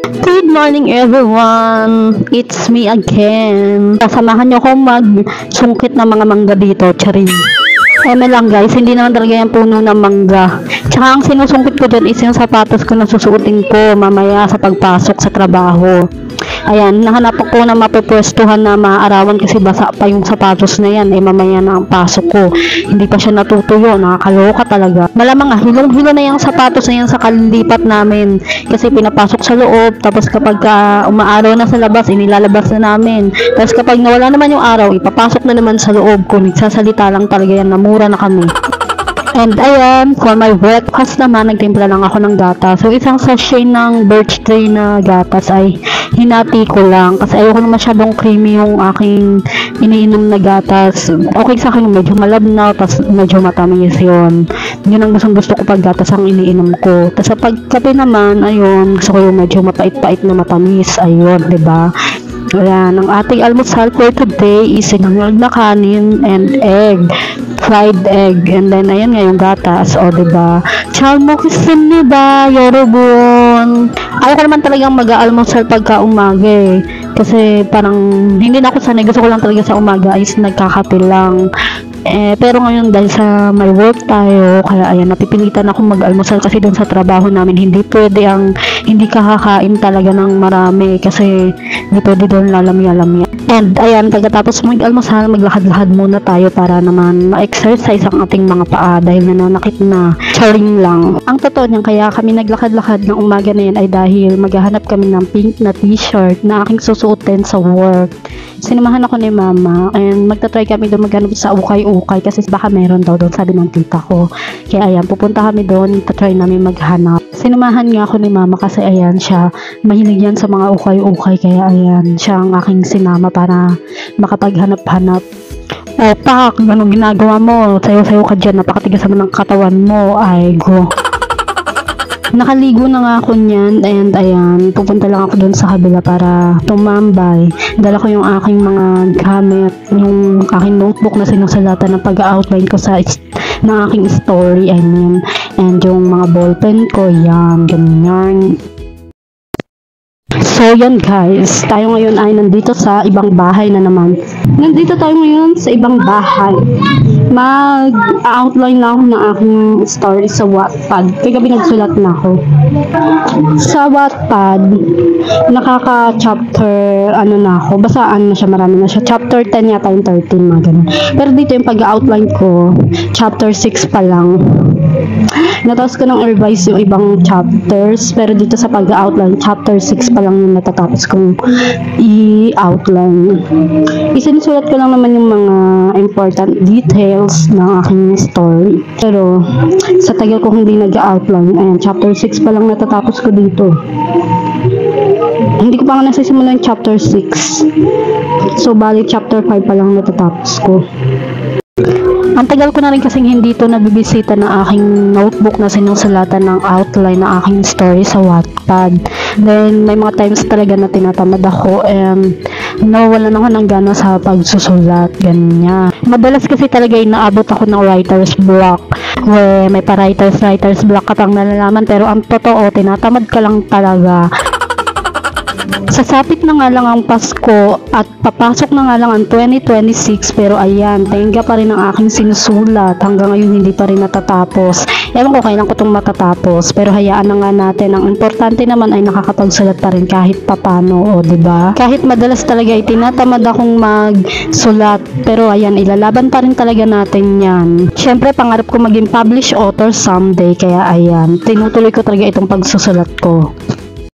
Good morning everyone! It's me again. Kasamahan nyo akong mag-sungkit ng mga mangga dito, charing. Eme lang guys, hindi naman talaga yung puno ng mangga. Tsaka ang sinusungkit ko dyan is yung sapatos ko na susuotin ko mamaya sa pagpasok sa trabaho. Ayan, nahanap ako na mapupwestuhan na maaarawan kasi basa pa yung sapatos na yan. Mamaya na ang pasok ko. Hindi pa siya natutuyo. Nakakaloka talaga. Malamang hilong-hilo na yung sapatos na yan sa kalilipat namin. Kasi pinapasok sa loob. Tapos kapag umaaraw na sa labas, inilalabas na namin. Tapos kapag nawala naman yung araw, ipapasok na naman sa loob ko. Nagsasalita lang talaga yan na mura na kami. And ayan, for my breakfast naman, nagtimpla lang ako ng gatas. So, isang sachet ng birch tree na gatas ay hinati ko lang. Kasi ayoko na masyadong creamy yung aking iniinom na gatas. Okay sa akin, medyo malabnaw, tapos medyo matamis yun. Yun ang gusto ko pag gatas ang iniinom ko. Tapos pag kape naman, ayun, gusto ko yung medyo mapait-pait na matamis. Ayun, diba? Ayan, ang ating almusal for today is sinangag na kanin and egg. Fried egg. And then, ayan nga yung gatas. O, diba? Chow mo kisin ni ba? Yorobon. Ayaw ko naman talagang mag-aalmusal pagka umaga eh. Kasi parang, hindi na ako sanay. Gusto ko lang talaga sa umaga is nagkakape lang. Pero ngayon dahil sa may work tayo, kaya ayan, napipilitan ako mag-almusal kasi dun sa trabaho namin, hindi pwede ang hindi kakakain talaga ng marami kasi hindi pwede doon lalamya-lamya. And ayan, pagkatapos mag-almusal, maglakad-lakad muna tayo para naman ma-exercise ang ating mga paa dahil nananakit na. Charing lang. Ang totoo niyan, kaya kami naglakad-lakad ng umaga na yan ay dahil maghahanap kami ng pink na t-shirt na aking susuotin sa work. Sinamahan ako ni mama and magta-try kami doon maghanap sa ukay-ukay kasi baka meron daw doon, sabi ng tita ko. Kaya ayan, pupunta kami doon, try namin maghanap. Sinamahan nga ako ni mama kasi ayan siya, mahilig yan sa mga ukay-ukay, kaya ayan, siya ang aking sinama para makapaghanap-hanap. O pak, anong ginagawa mo? Sayo-sayo ka dyan, napakatigas naman ng katawan mo. Ay go. Nakaligo na nga ako niyan and ayan, pupunta lang ako dun sa kabila para tumambay. Dala ko yung aking mga gamit, yung aking notebook na sinusulatan ng pag-outline ko sa ng aking story, I mean, and yung mga ballpen ko, yan, ganyan. So yan guys, tayo ngayon ay nandito sa ibang bahay na naman. Nandito tayo ngayon sa ibang bahay. Mag-outline lang ako ng aking story sa Wattpad. Kagabi nagsulat na ako. Sa Wattpad, nakaka-chapter, na ako. Basaan na siya, marami na siya. Chapter 10 yata yung 13, mga ganun. Pero dito yung pag-outline ko, chapter 6 pa lang. Natapos ko nang revise yung ibang chapters, pero dito sa pag-outline, chapter 6 pa lang yung natatapos kong i-outline. Isinusulat ko lang naman yung mga important details ng aking story. Pero sa tagal ko hindi nag-outline, ayan, chapter 6 pa lang natatapos ko dito. Hindi ko pa nga nasisimula yung chapter 6. So, bali chapter 5 pa lang natatapos ko. Ang tagal ko na rin kasing hindi ito nabibisita na aking notebook na sinusulatan ng outline ng aking story sa Wattpad. Then, may mga times talaga na tinatamad ako and nawawalan ako ng gana sa pagsusulat, ganyan. Madalas kasi talaga inaabot ako ng writer's block where may pa-writer's block ka pang nalalaman, pero ang totoo, tinatamad ka lang talaga. Sasapit na nga lang ang Pasko at papasok na nga lang ang 2026, pero ayan, tenga pa rin ang aking sinusulat. Hanggang ngayon hindi pa rin natatapos. Ewan ko kailan ko itong matatapos, pero hayaan na nga natin. Ang importante naman ay nakakapagsulat pa rin kahit papano, o diba? Kahit madalas talaga ay tinatamad akong magsulat, pero ayan, ilalaban pa rin talaga natin yan. Syempre, pangarap ko maging published author someday, kaya ayan, tinutuloy ko talaga itong pagsusulat ko.